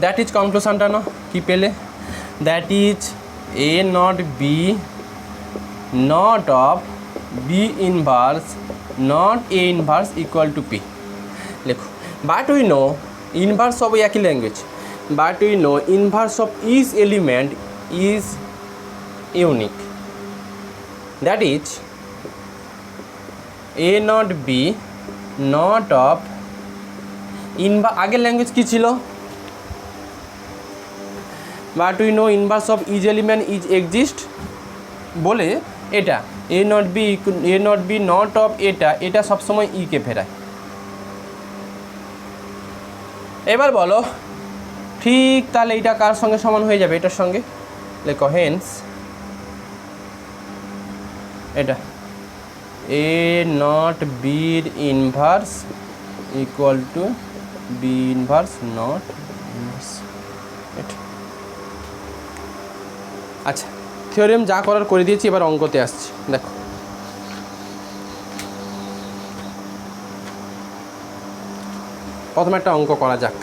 That is কনক্লুশনটা না কি পেলে, that is a not b not of b inverse not a inverse equal to p. লেখো, but we know inverse সব একই language, but we know inverse of each element is unique, that is a not b not of আগের language কী ছিল, but we know inverse of each element is exist বলে এটা a not b not of এটা সবসময় কে ফেরায়। এবার বলো ঠিক তাহলে এটা কার সঙ্গে সমান হয়ে যাবে, এটার সঙ্গে। লেখো হেন্স এটা এ নট বির inverse equal to b inverse not inverse এটা। আচ্ছা, থিওরেম যা করার করে দিয়েছি, এবার অঙ্কতে আসছি। দেখো প্রথমে একটা অঙ্ক করা যাক।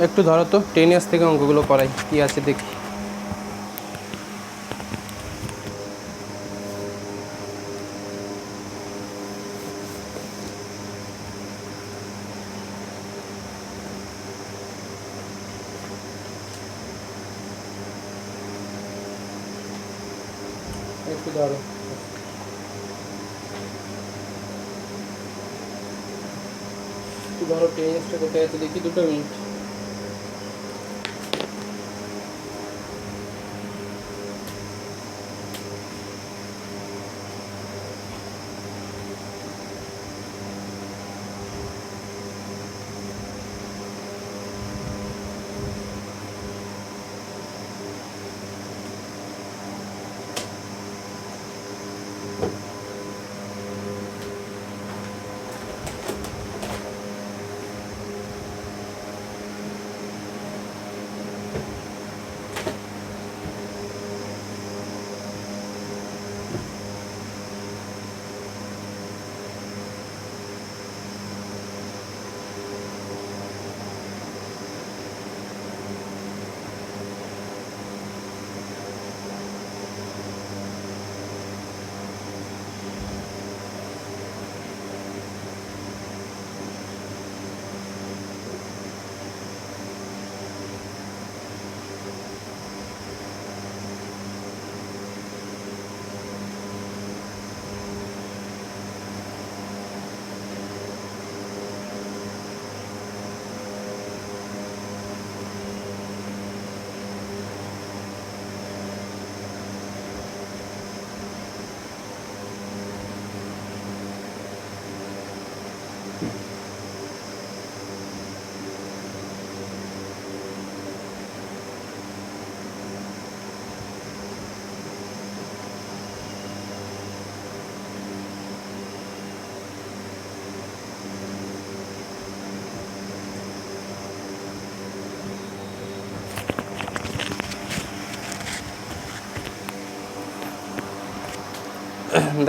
একটু ধরো তো 10 ইয়ার্স থেকে অঙ্কগুলো করাই, কি আছে দেখি। একটু ধরো, একটু ধরো 10 ইয়ার্সটা কোথায় আছে দেখি, 2 মিনিট।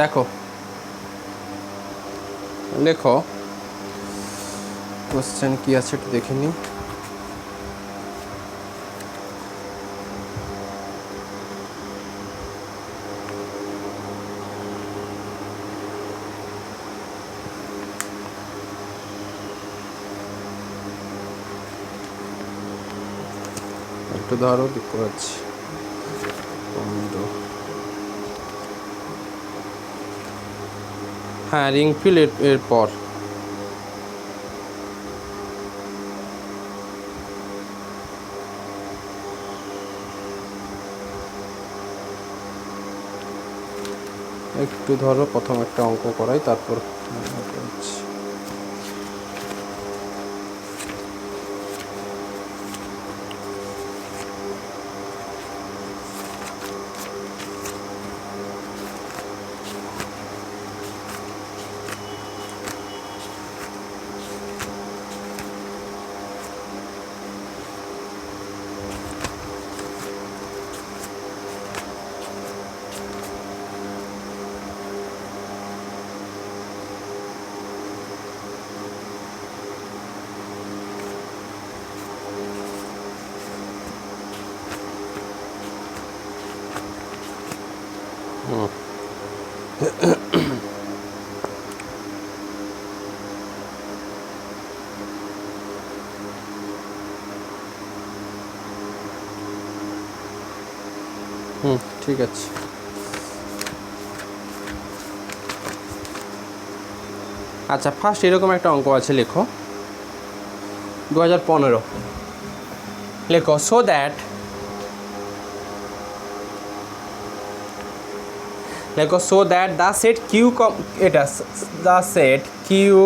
দেখো লেখো কোশ্চেন কি আছে একটু দেখে নিই। একটু ধরো দেখতে পাচ্ছি। হ্যাঁ, রিংফিল এর পর একটু ধরো, প্রথম একটা অঙ্ক করাই তারপর ঠিক আছে। আচ্ছা, ফার্স্ট এরকম একটা অঙ্ক আছে, লেখো 2015, লেখো সো দ্যাট, লেখো so that the set Q, এটা দ্য সেট কিউ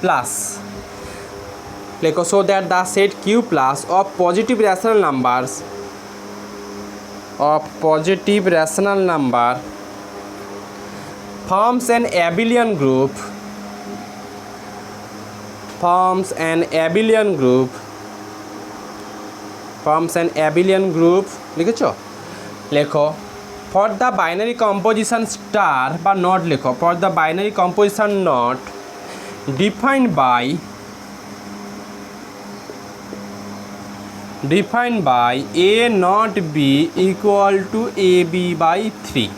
প্লাস, লেখো so that the set Q plus of positive rational numbers, of positive rational number forms an abelian group, forms an abelian group, forms an abelian group, লিখেছো? লেখো for the binary composition star বা not, লেখো for the binary composition not defined by a not b equal to ab by 3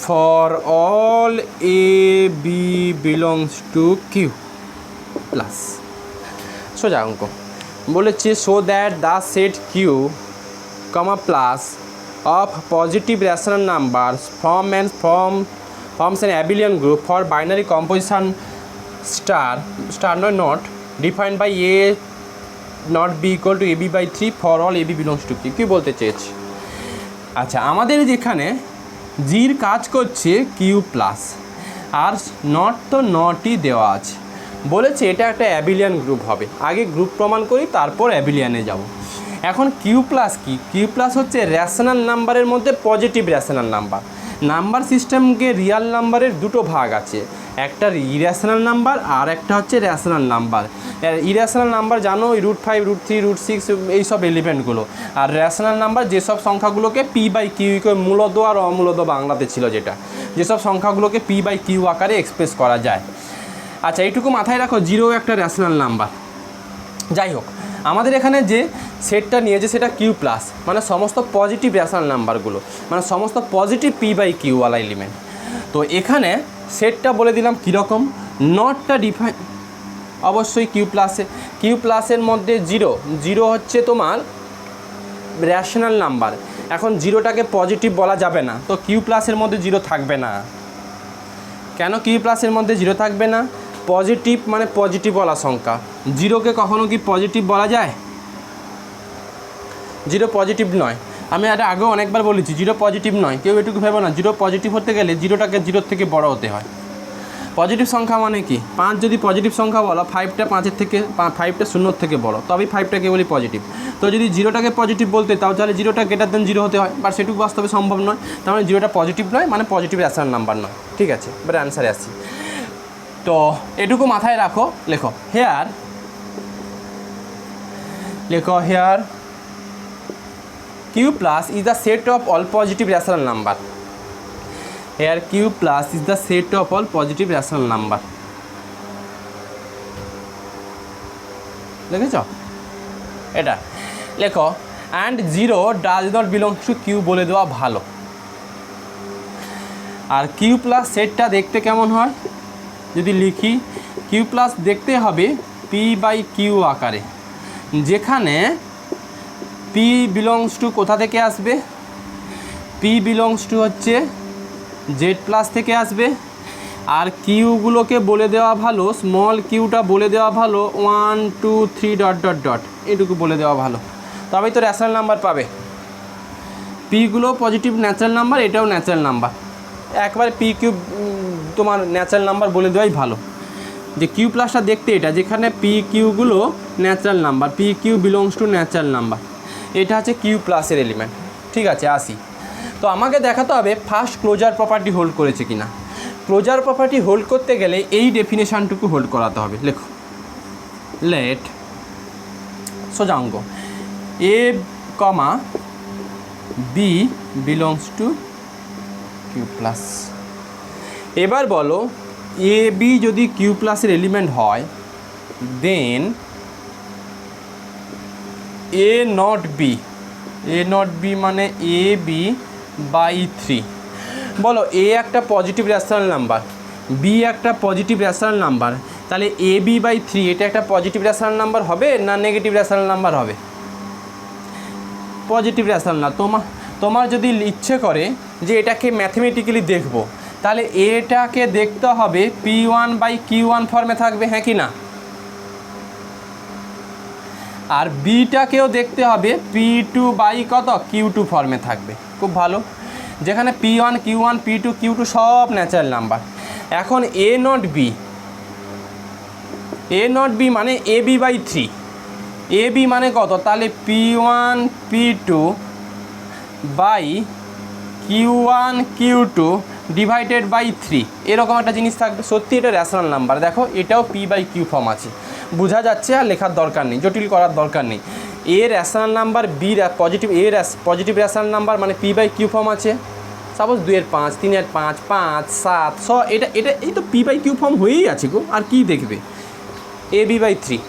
for all ab belongs to q plus। সোজা অঙ্ক বলেছে so that the set Q comma plus of positive rational numbers forms an abelian group for binary composition star not defined by a not b equal to ab by 3 for all ab belongs to q। কি বলতে চেয়েছি? আচ্ছা, আমাদের যেখানে জির কাজ করছে Q plus, are not তো নটই দেওয়া আছে, বলেছে এটা একটা অ্যাবিলিয়ান গ্রুপ হবে। আগে গ্রুপ প্রমাণ করি, তারপর অ্যাবিলিয়ানে যাব। এখন কিউ প্লাস কি? কিউ প্লাস হচ্ছে রেশনাল নাম্বারের মধ্যে পজিটিভ রেশনাল নাম্বার। নাম্বার সিস্টেমকে রিয়াল নাম্বারের দুটো ভাগ আছে, একটা ইরেশনাল নাম্বার আর একটা হচ্ছে রেশনাল নাম্বার। ইরেশনাল নাম্বার জানো √5, √3, √6 এইসব এলিমেন্টগুলো, আর রেশনাল নাম্বার যেসব সংখ্যাগুলোকে পি বাই কিউ, মূলদ আর অমূলদ বাংলাতে ছিল যেটা, যেসব সংখ্যাগুলোকে পি বাই কিউ আকারে এক্সপ্রেস করা যায়। আচ্ছা, এইটুকু মাথায় রাখো, জিরো একটা রেশনাল নাম্বার। যাই হোক, আমাদের এখানে যে সেটটা নিয়েছে সেটা কিউ প্লাস, মানে সমস্ত পজিটিভ রেশনাল নাম্বারগুলো, মানে সমস্ত পজিটিভ পি বাই কিউওয়ালা এলিমেন্ট। তো এখানে সেটটা বলে দিলাম কীরকম, নটটা ডিফাইন অবশ্যই কিউ প্লাসের মধ্যে জিরো হচ্ছে তোমার রেশনাল নাম্বার। এখন জিরোটাকে পজিটিভ বলা যাবে না, তো কিউ প্লাসের মধ্যে জিরো থাকবে না। কেন কিউ প্লাসের মধ্যে জিরো থাকবে না? পজিটিভ মানে পজিটিভ বলা সংখ্যা, জিরোকে কখনো কি পজিটিভ বলা যায়? জিরো পজিটিভ নয়। আমি আগেও অনেকবার বলেছি জিরো পজিটিভ নয়, কেউ এটুকু ভেবো না। জিরো পজিটিভ হতে গেলে জিরোটাকে জিরোর থেকে বড় হতে হয়। পজিটিভ সংখ্যা মানে কি? 5 যদি পজিটিভ সংখ্যা বলো, 5টা 5-এর থেকে 5টা 0-র থেকে বড়, তবেই 5টাকে বলি পজিটিভ। তো যদি জিরোটাকে পজিটিভ বলতে তাহলে জিরোটা গ্রেটার দেন জিরো হতে হয়, বাট সেটুকু বাস্তবে সম্ভব নয়। তার মানে জিরোটা পজিটিভ নয়, মানে পজিটিভ রেশনাল নাম্বার নয়। ঠিক আছে, এবার অ্যান্সারে আসছি। তো এটুকু মাথায় রাখো। লেখো hair q plus is the set of all positive rational number. Here q plus is the set of all positive rational number. লিখেছ এটা? লেখো and 0 does not belong to q বলে দেওয়া ভালো। আর q প্লাস সেটটা দেখতে কেমন হয় যদি লিখি, q প্লাস দেখতে হবে p বাই কিউ আকারে, যেখানে p বিলংস টু কোথা থেকে আসবে? p বিলংস টু হচ্ছে z প্লাস থেকে আসবে। আর কিউগুলোকে বলে দেওয়া ভালো, স্মল কিউটা বলে দেওয়া ভালো 1 2 3 ... এটুকু বলে দেওয়া ভালো, তবেই তো ন্যাচারাল নাম্বার পাবে। পিগুলো পজিটিভ ন্যাচারাল নাম্বার, এটাও ন্যাচারাল নাম্বার। একবার পি কিউ তোমার ন্যাচারাল নাম্বার বলে দেওয়াই ভালো, যে কিউ প্লাসটা দেখতে এটা, যেখানে পি কিউগুলো natural number, P Q belongs to natural number, এটা হচ্ছে কিউ প্লাসের এলিমেন্ট। ঠিক আছে, আসি। তো আমাকে দেখাতে হবে ফার্স্ট ক্লোজার প্রপার্টি হোল্ড করেছে কিনা। ক্লোজার প্রপার্টি হোল্ড করতে গেলে এই ডেফিনেশানটুকু হোল্ড করাতে হবে। লেখো লেট, সোজা অঙ্ক, a comma b belongs to Q plus. এবার বলো এ বি যদি কিউ প্লাসের এলিমেন্ট হয়, দেন এ নট বি মানে এ বি বাই 3। বলো এ একটা পজিটিভ রেশনাল নাম্বার, বি একটা পজিটিভ রেশনাল নাম্বার, তাহলে এ বি বাই 3 এটা একটা পজিটিভ রেশনাল নাম্বার হবে না নেগেটিভ রেশনাল নাম্বার হবে? পজিটিভ রেশনাল না। তোমার যদি ইচ্ছে করে যে এটাকে ম্যাথমেটিক্যালি দেখবো, তাহলে এটাকে দেখতে হবে P1 বাই Q1 ফর্মে থাকবে, হ্যাঁ কি না? আর বিটাকেও দেখতে হবে P2 বাই কত Q2 ফর্মে থাকবে। খুব ভালো, যেখানে P1 Q1 P2 Q2 সব ন্যাচারাল নাম্বার। এখন এ নট বি মানে এ বি বাই 3, এ বি মানে কত? তাহলে P1 P2 by Q1 Q2 divided by 3, এরকম একটা জিনিস থাকবে। সত্যি এটা রেশনাল নাম্বার। দেখো এটাও P বাই Q ফর্ম আছে, বোঝা যাচ্ছে, আর লেখার দরকার নেই, জটিল করার দরকার নেই। এ রেশনাল নাম্বার, বি পজিটিভ, এ পজিটিভ রেশনাল নাম্বার মানে P বাই Q ফর্ম আছে। সাপোজ 2 এর 5, 3 এর 5, 5, 7, 6, এটা এই তো P বাই Q ফর্ম হয়েই আছে গো, আর কি দেখবে? A b by 3,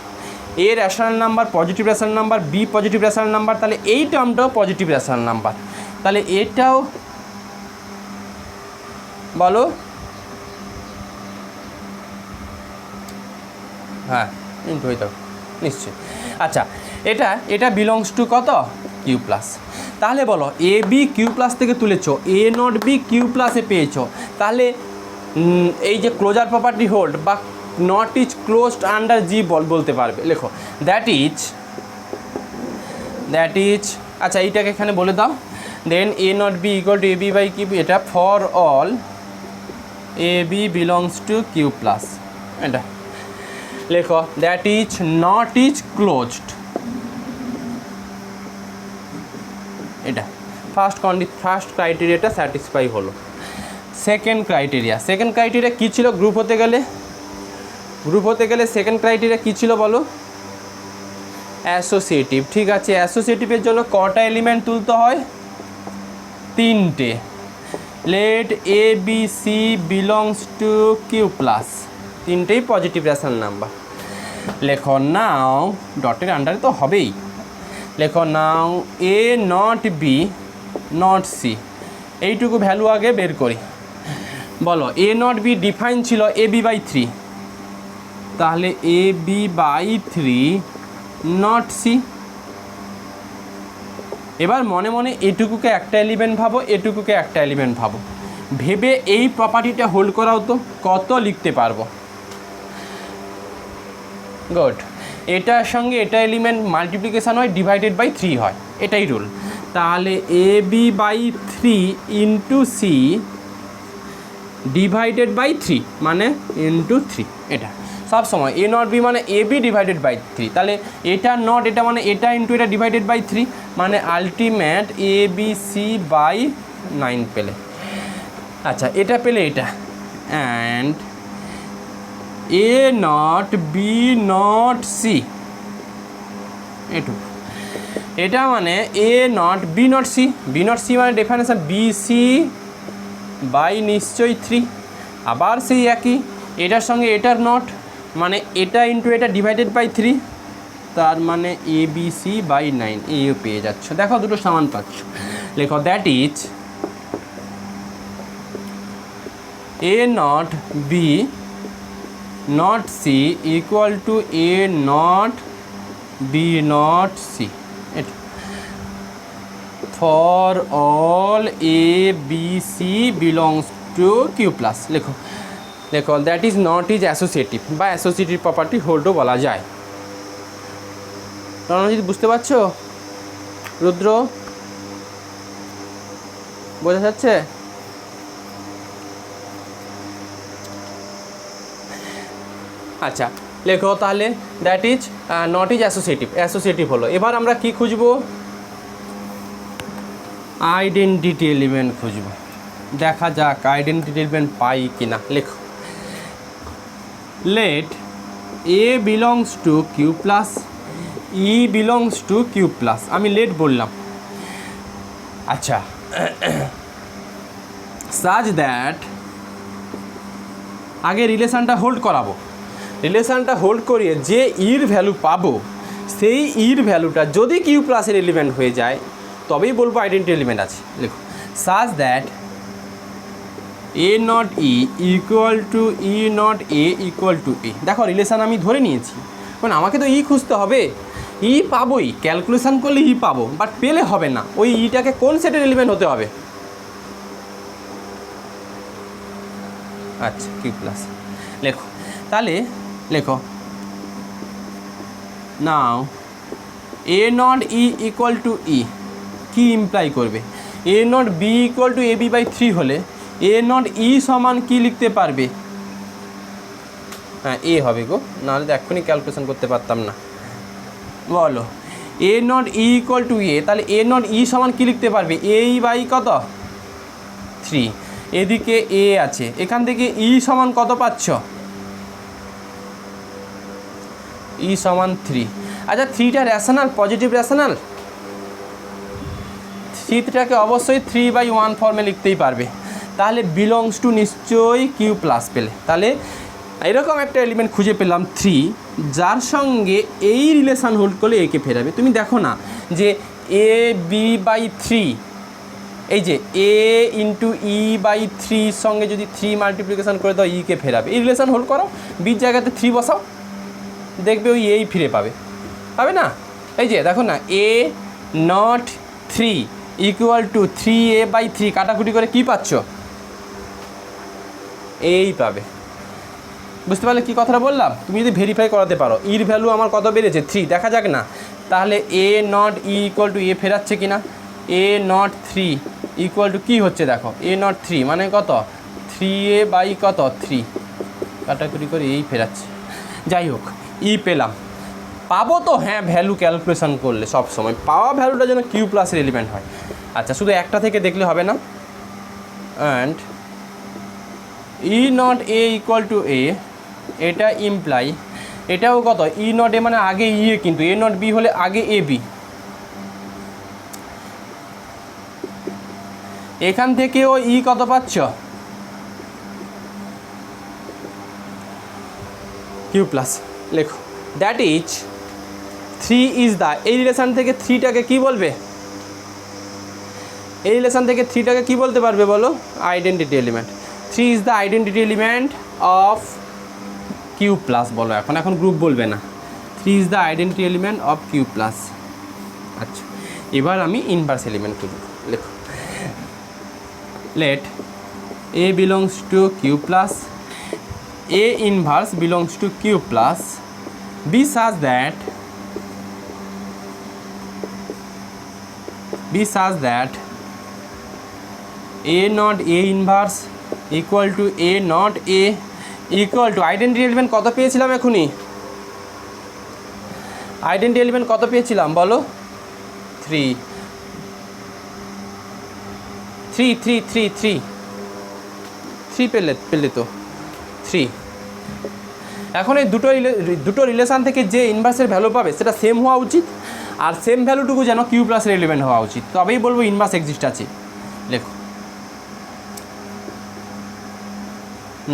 a rational number, positive rational number, b positive rational number, তাহলে এই টার্মটাও পজিটিভ রেশনাল নাম্বার, তাহলে এটাও বলো। হ্যাঁ ইন্টু হয়ে যাবে নিশ্চয়ই। আচ্ছা, এটা বিলংস টু কত? Q plus. তাহলে বলো এ বি কিউ প্লাস থেকে তুলেছো, এ নট বি কিউ প্লাসে পেয়েছো, তাহলে এই যে ক্লোজার প্রপার্টি হোল্ড বা not is closed under G বলতে পারবে। লেখো দ্যাট ইজ, আচ্ছা এইটাকে এখানে বলে দাও। Then a not b equal to a b by Q, এটা for all a b belongs to Q plus. এটা লেখো that is nought is closed. এটা ফার্স্ট ক্রাইটেরিয়াটা স্যাটিসফাই হলো। সেকেন্ড ক্রাইটেরিয়া কী ছিল? গ্রুপ হতে গেলে সেকেন্ড ক্রাইটেরিয়া কী ছিল বলো? অ্যাসোসিয়েটিভ। ঠিক আছে, অ্যাসোসিয়েটিভের জন্য কটা এলিমেন্ট তুলতে হয়? 3টে। Let a b c belongs to Q plus, 3টেই পজিটিভ রেশনাল নাম্বার। লেখো নাও, ডটের আন্ডারে তো হবেই, লেখো নাও a not b nought c, এইটুকু ভ্যালু আগে বের করি। বলো এ নট বি ডিফাইন ছিল এ বি বাই 3, তাহলে a b by 3 not C. এবার মনে মনে এটুকুকে একটা এলিমেন্ট ভাবো, এটুকুকে একটা এলিমেন্ট ভাবো, ভেবে এই প্রপার্টিটা হোল্ড করাও তো, কত লিখতে পারবো? গুড। এটার সঙ্গে এটা এলিমেন্ট মাল্টিপ্লিকেশান হয়, ডিভাইডেড বাই 3 হয়, এটাই রুল। তাহলে a b by 3 into c divided by 3 মানে ইন্টু 3। এটা সব সময় এ নট বি মানে এ বি ডিভাইডেড বাই 3, তাহলে এটা নট, এটা মানে এটা ইন্টু এটা ডিভাইডেড বাই 3, মানে ultimate a b c by 9 পেলে। আচ্ছা এটা পেলে এটা, and a not b nought c, এটুকু। এটা মানে a not b nought c, b nought c মানে ডেফিনেশন বি সি বাই নিশ্চয়ই 3, আবার সেই একই, এটার সঙ্গে এটার নট মানে এটা ইন্টু এটা ডিভাইডেড বাই 3, তার মানে এ বি সি বাই 9, এও পেয়ে যাচ্ছ। দেখো দুটো সমান পাচ্ছ। লেখো that is a not b nought c equal to a not b nought c. এটা for all a b c belongs to Q plus. লেখো that is nought is associative বা অ্যাসোসিয়েটিভ প্রপার্টি হোল্ডও বলা যায়। রণজিৎ বুঝতে পারছো? রুদ্র বোঝা যাচ্ছে? আচ্ছা লেখো তাহলে that is nought is associative হলো। এবার আমরা কি খুঁজবো? আইডেন্টিটি এলিমেন্ট খুঁজবো। দেখা যাক আইডেন্টিটি এলিমেন্ট পাই কিনা। লেখো let a belongs to Q plus, e belongs to Q plus. আমি লেট বললাম। আচ্ছা সাজ দ্যাট, আগে রিলেশানটা হোল্ড করাবো, রিলেশানটা হোল্ড করিয়ে যে ইর ভ্যালু পাবো, সেই ইর ভ্যালুটা যদি কিউ প্লাসের এলিমেন্ট হয়ে যায় তবেই বলবো আইডেন্টিটি এলিমেন্ট আছে। লেখো such that a nought e equal to e nought a equal to a. দেখো রিলেশান আমি ধরে নিয়েছি, কারণ আমাকে তো ই খুঁজতে হবে। ই পাবোই, ক্যালকুলেশান করলে ই পাবো, বাট পেলে হবে না, ওই ইটাকে কোন সেটের এলিমেন্ট হতে হবে। আচ্ছা কিউ প্লাস লেখো, তাহলে লেখো নাও a nought e equal to e কী ইমপ্লাই করবে, a not b equal to a b by 3 হলে এ নট ই সমান কী লিখতে পারবে? হ্যাঁ এ হবে গো, নাহলে তো এক্ষুনি ক্যালকুলেশন করতে পারতাম না। বলো এ নট ই ইকুয়াল টু এ, তাহলে এ নট ই সমান কী লিখতে পারবে? এই বাই কত 3, এদিকে এ আছে, এখান থেকে ই সমান কত পাচ্ছ? ই সমান 3। আচ্ছা 3টা র্যাশনাল, পজিটিভ র্যাশনাল, 3টাকে অবশ্যই 3/1 ফর্মে লিখতেই পারবে, তাহলে বিলংস টু নিশ্চয়ই কিউ প্লাস পেলে। তাহলে এরকম একটা এলিমেন্ট খুঁজে পেলাম 3, যার সঙ্গে এই রিলেশান হোল্ড করলে একে ফেরাবে। তুমি দেখো না যে এ বি বাই 3, এই যে এ ইন্টু ই বাই 3 সঙ্গে যদি 3 মাল্টিপ্লিকেশান করে দাও ইকে ফেরাবে। এই রিলেশান হোল্ড করো, বির জায়গাতে 3 বসাও, দেখবে ওই এই ফিরে পাবে, পাবে না? এই যে দেখো না a nought 3 equal to 3a by 3, কাটাকুটি করে কী পাচ্ছ? এই পাবে। বুঝতে পারলে কী কথাটা বললাম? তুমি যদি ভেরিফাই করাতে পারো ইর ভ্যালু আমার কত বেড়েছে 3, দেখা যাক না, তাহলে এ নট ই ইকুয়াল টু এ ফেরাচ্ছে কি না? এ নট 3 ইকুয়াল টু কী হচ্ছে দেখো, এ নট 3 মানে কত 3a বাই কত 3, কাটাকুটি করে এই ফেরাচ্ছে। যাই হোক ই পেলাম, পাবো তো হ্যাঁ ভ্যালু ক্যালকুলেশন করলে সব সময় পাওয়া ভ্যালুটা যেন কিউ প্লাসের এলিমেন্ট হয়। আচ্ছা শুধু একটা থেকে দেখলে হবে না, and e nought a equal to a, এটা ইমপ্লাই এটাও কত ই নট এ মানে আগে ই এ, কিন্তু এ নট বি হলে আগে এ বি, এখান থেকেও ই কত পাচ্ছ কিউ প্লাস। লেখো দ্যাট ইজ 3 ইজ দ্য, এই রিলেশান থেকে 3টাকে কী বলবে? এই রিলেশান থেকে 3টাকে কী বলতে পারবে বলো? Identity element. 3 is the identity element of Q plus. বলো এখন গ্রুপ বলবে না, 3 is the identity element of Q plus. আচ্ছা এবার আমি ইনভার্স এলিমেন্ট খুঁজব। লেখো let a belongs to q plus a inverse belongs to q plus be such that a not a inverse equal to a not a equal to identity element কত পেয়েছিলাম? এখনই identity element কত পেয়েছিলাম বলো? 3 পেলে তো 3। এখন এই দুটো রিলেশান থেকে যে ইনভার্সের ভ্যালু পাবে সেটা সেম হওয়া উচিত, আর সেম ভ্যালুটুকু যেন কিউ প্লাসের এলিমেন্ট হওয়া উচিত, তবেই বলবো ইনভার্স এক্সিস্ট আছে। লেখো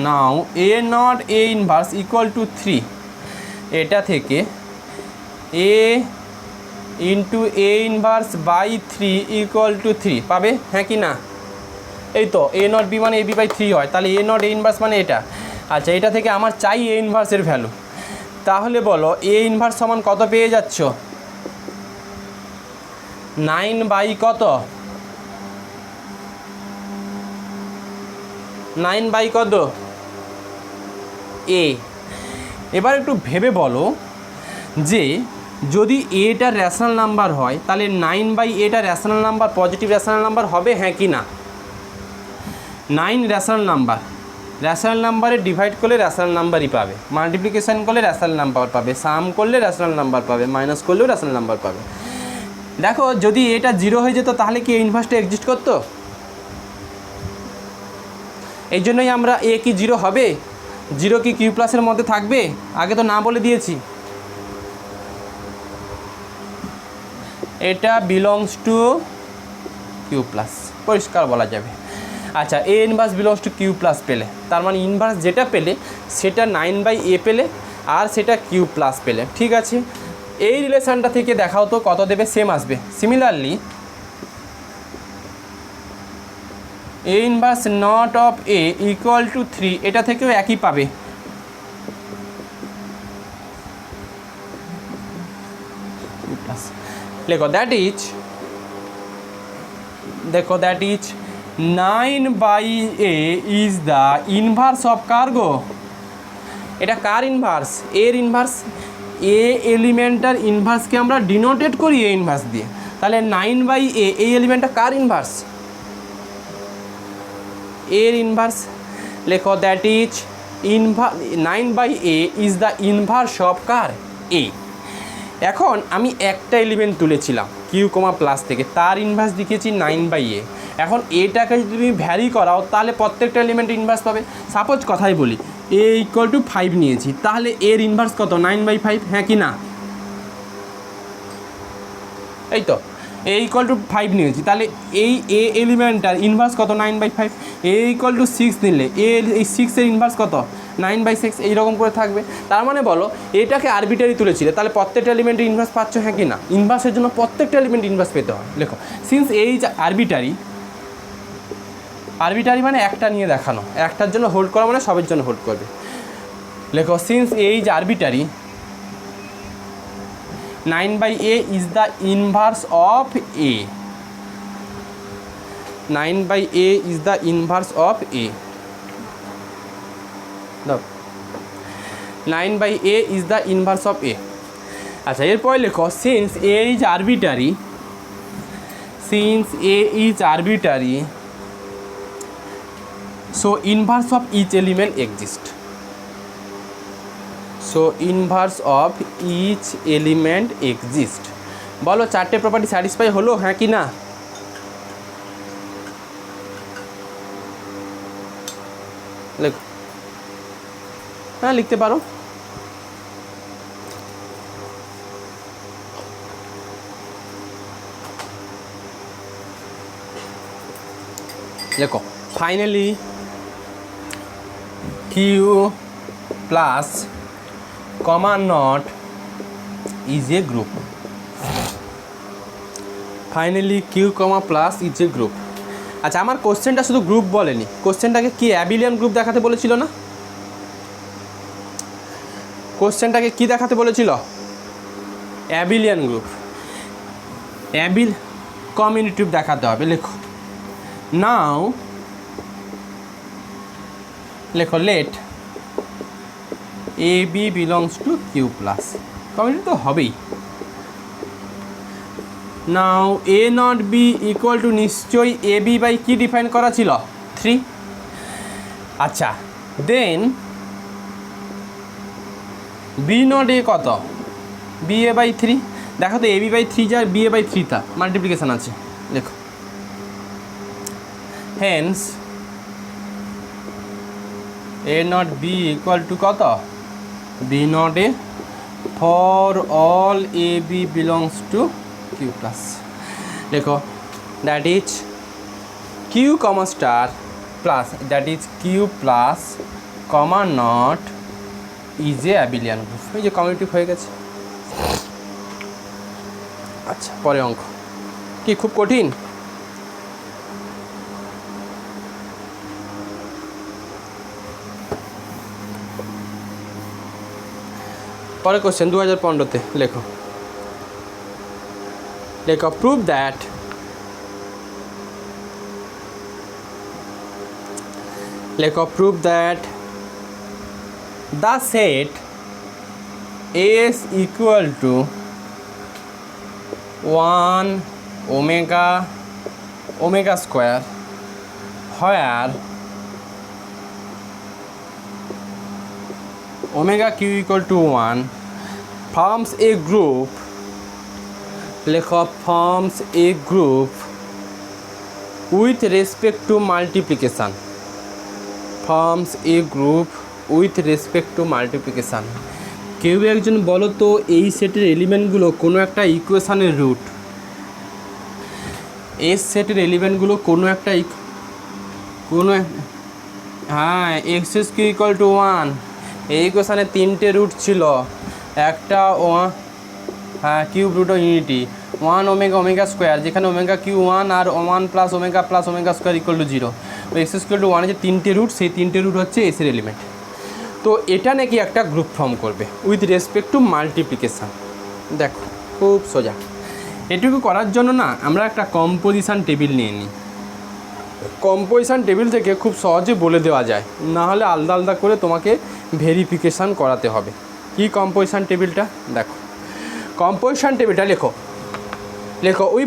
নাও a not a inverse equal to 3, এটা থেকে a into a inverse by 3 equal to 3 পাবে, হ্যাঁ কি না? এই তো এ নট বি মানে এ বি বাই 3 হয়, তাহলে এ নট এ ইনভার্স মানে এটা। আচ্ছা এটা থেকে আমার চাই এ ইনভার্সের ভ্যালু, তাহলে বলো এ ইনভার্স সমান কত পেয়ে যাচ্ছ? 9 বাই কত? 9 বাই কত এ। এবার একটু ভেবে বলো যে যদি এটা র্যাশনাল নাম্বার হয় তাহলে 9 বাই এটা rational number, positive rational number হবে, হ্যাঁ কি না? 9 র্যাশনাল নাম্বার, র্যাশনাল নাম্বারে ডিভাইড করলে র্যাশনাল নাম্বারই পাবে, মাল্টিপ্লিকেশান করলে র্যাশনাল নাম্বার পাবে, সাম করলে র্যাশনাল নাম্বার পাবে, মাইনাস করলেও র্যাশনাল নাম্বার পাবে। দেখো যদি এটা 0 হয়ে যেত তাহলে কি ইনভার্সটা এক্সিস্ট করতো? এই জন্যই আমরা এ কি 0 হবে? 0 কি কিউ প্লাসের মধ্যে থাকবে? আগে তো না বলে দিয়েছি। এটা বিলংস টু কিউ প্লাস, পরিষ্কার বলা যাবে। আচ্ছা a inverse belongs to Q plus পেলে, তার মানে ইনভার্স যেটা পেলে সেটা 9 বাই এ পেলে, আর সেটা কিউ প্লাস পেলে। ঠিক আছে, এই রিলেশানটা থেকে দেখাও তো কত দেবে? সেম আসবে। Similarly a inverse not of a equal to 3, এটা থেকেও একই পাবে। লেখো that is 9/a is the inverse of কার গো, এটা কার ইনভার্স, এর ইনভার্স। এ এলিমেন্টার ইনভার্সকে আমরা ডিনোটেট করি এ ইনভার্স দিয়ে, তাহলে 9/a এই এলিমেন্টটা কার ইনভার্স, এর ইনভার্স। লেখো that is 9/a is the inverse of কার, এ। এখন আমি একটা এলিমেন্ট তুলেছিলাম কিউ কমা প্লাস থেকে, তার ইনভার্স দেখিয়েছি 9/a। এখন এটাকে যদি তুমি ভ্যারি করাও তাহলে প্রত্যেকটা এলিমেন্ট ইনভার্স পাবে। সাপোজ কথাই বলি a ইকুয়াল টু 5 নিয়েছি, তাহলে এর ইনভার্স কত, 9/5, হ্যাঁ কি না? এই তো a ইকুয়াল টু 5 নিয়েছি, তাহলে এই এ এলিমেন্টটার ইনভার্স কত, 9/5। a ইকুয়াল টু 6 নিলে এই 6-এর ইনভার্স কত, 9/6, এইরকম করে থাকবে। তার মানে বলো এটাকে আরবিটারি তুলেছিলে, তাহলে প্রত্যেকটা এলিমেন্টের ইনভার্স পাচ্ছ, হ্যাঁ কি না? ইনভার্সের জন্য প্রত্যেকটা এলিমেন্ট ইনভার্স পেতে হয়। লেখো সিন্স এই যে আরবিটারি মানে একটা নিয়ে দেখানো, একটার জন্য হোল্ড করা মানে সবের জন্য হোল্ড করবে। লেখো সিন্স এই যে arbitrary 9/a is the inverse of a, 9/a is the inverse of a, 9/a is the inverse of a। আচ্ছা এরপরে লেখো since a is arbitrary, so inverse of each element exist, বলো চারটে property satisfy হলো, হ্যাঁ কি না? লেখো, হ্যাঁ লিখতে পারো। লেখো finally Q plus comma not is a group, finally Q comma plus is a group. আচ্ছা আমার কোশ্চেনটা শুধু গ্রুপ বলেনি, কোশ্চেনটাকে কি অ্যাবিলিয়ান গ্রুপ দেখাতে বলেছিল না? কোশ্চেনটাকে কি দেখাতে বলেছিল? অ্যাবিলিয়ান গ্রুপ, কমিউনিটিভ দেখাতে হবে। লেখো নাও, লেখো let a b belongs to Q plus, community তো হবেই। Now a not b equal to, নিশ্চয়ই এ বি বাই কি ডিফাইন করা ছিল, 3। আচ্ছা দেন বি নট এ কত, বি এ বাই 3। দেখো তো এ বি বাই 3 যায়, বি এ বাই 3 তা মাল্টিপ্লিকেশান আছে। দেখো hence a not b equal to কত, b not a for all a b belongs to Q plus. দেখো that is Q comma star plus, that is Q plus comma not is a abelian group. এই যে কমিউনিটিভ হয়ে গেছে। আচ্ছা পরে অঙ্ক কি খুব কঠিন? পরে কোশ্চেন 2015-তে লেখো, prove that the set S equal to 1 omega square where omega q equal to 1 forms a group, forms a group with respect to multiplication, forms a group with respect to multiplication। কেউ একজন বলো তো এই সেটের এলিমেন্টগুলো কোনো একটা ইকুয়েশানের root, এই সেটের এলিমেন্টগুলো কোনো একটা হ্যাঁ এক্স কিউ ইকুয়াল টু 1, এই ইকুয়েশানে 3টে রুট ছিল, একটা হ্যাঁ cube root of unity, 1 omega square, যেখানে ওমেগা কিউ 1 আর 1 plus omega square equal to 0। X square to 1 যে 3টে রুট, সেই 3টে রুট হচ্ছে এসের এলিমেন্ট। তো এটা নাকি একটা গ্রুপ ফর্ম করবে উইথ রেসপেক্ট টু মাল্টিপ্লিকেশান। দেখো খুব সোজা। এটুকু করার জন্য না আমরা একটা কম্পোজিশান টেবিল নিয়ে নিই। কম্পোজিশান টেবিল থেকে খুব সহজে বলে দেওয়া যায়, না হলে আলাদা আলাদা করে তোমাকে ভেরিফিকেশান করাতে হবে। কি কম্পোজিশান টেবিলটা? দেখো কম্পোজিশান টেবিলটা লেখো we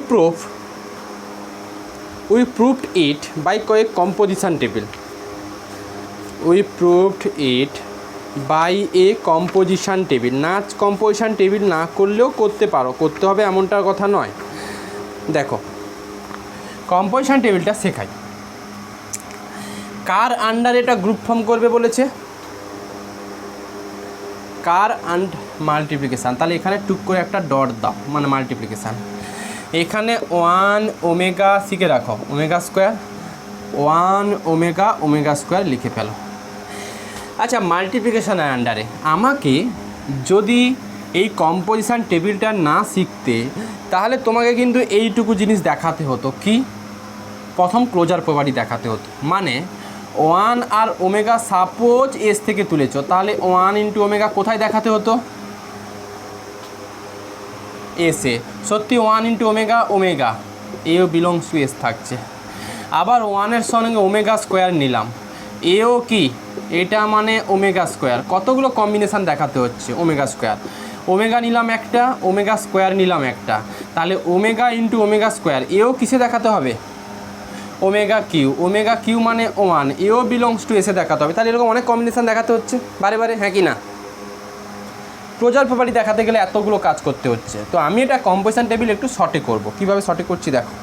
proved it by composition table. We proved it by a composition table. না কম্পোজিশান টেবিল না করলেও করতে পারো, করতে হবে এমনটার কথা নয়। দেখো কম্পোজিশান টেবিলটা শেখাই। কার আন্ডার এটা গ্রুপ ফর্ম করবে বলেছে? Car and multiplication. তাহলে এখানে টুক করে একটা ডট দাও, মানে মাল্টিপ্লিকেশান। এখানে 1 ওমেগা শিখে রাখো, ওমেগা স্কোয়ার, 1 ওমেগা স্কোয়ার লিখে ফেলো। আচ্ছা মাল্টিপ্লিকেশানের আন্ডারে আমাকে যদি এই কম্পোজিশান টেবিলটা না শিখতে, তাহলে তোমাকে কিন্তু এইটুকু জিনিস দেখাতে হতো। কি? প্রথম ক্লোজার প্রপার্টি দেখাতে হতো। মানে 1 আর ওমেগা সাপোজ এস থেকে তুলেছো, তাহলে 1 ইন্টু ওমেগা কোথায় দেখাতে হতো? এসে। সত্যি 1 ইন্টু ওমেগা এও বিলংস টু এস থাকছে। আবার 1-এর সঙ্গে ওমেগা স্কোয়ার নিলাম, এও কি? এটা মানে ওমেগা স্কোয়ার। কতগুলো কম্বিনেশান দেখাতে হচ্ছে? ওমেগা স্কোয়ার, ওমেগা নিলাম একটা, ওমেগা স্কোয়ার নিলাম একটা, তাহলে ওমেগা ইন্টু ওমেগা স্কোয়ার এও কিসে দেখাতে হবে? ওমেগা কিউ মানে 1, এও বিলংস টু এসে দেখাতে হবে। তাহলে এরকম অনেক কম্বিনেশান দেখাতে হচ্ছে বারে বারে, হ্যাঁ কি না? ক্লোজার প্রপার্টি দেখাতে গেলে এতগুলো কাজ করতে হচ্ছে। তো আমি এটা কম্পোজিশান টেবিল একটু শর্টে করব। কীভাবে শর্টে করছি দেখো।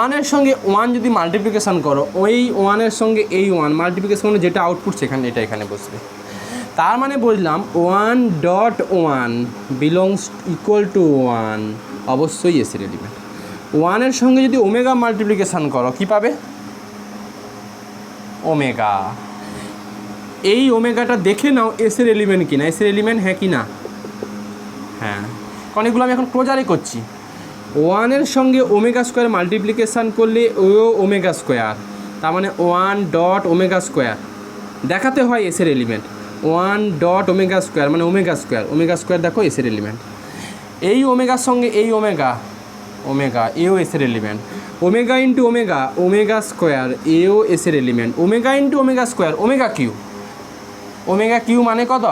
1-এর সঙ্গে 1 যদি মাল্টিপ্লিকেশান করো, ওই 1-এর সঙ্গে এই 1 মাল্টিপ্লিকেশান করলে যেটা আউটপুট সেখানে এটা এখানে বসবে। তার মানে বললাম 1.1 বিলংস ইকুয়াল টু 1, অবশ্যই এসের এলিমেন্ট। 1-এর সঙ্গে যদি ওমেগা মাল্টিপ্লিকেশান করো কি পাবে? ওমেগা। এই ওমেগাটা দেখে নাও এসের এলিমেন্ট কি না। এসের এলিমেন্ট হ্যাঁ কি না? হ্যাঁ, কারণ এগুলো আমি এখন ক্লোজারে করছি। 1-এর সঙ্গে ওমেগা স্কোয়ার মাল্টিপ্লিকেশান করলে ও ওমেগা স্কোয়ার, তার মানে 1 ওমেগা স্কোয়ার দেখাতে হয় এসের এলিমেন্ট। 1 ওমেগা স্কোয়ার মানে ওমেগা স্কোয়ার দেখো এসের এলিমেন্ট। এই ওমেগার সঙ্গে এই ওমেগা এও এসের element. Omega into omega square এও এসের element. Omega into omega square omega cube মানে কত?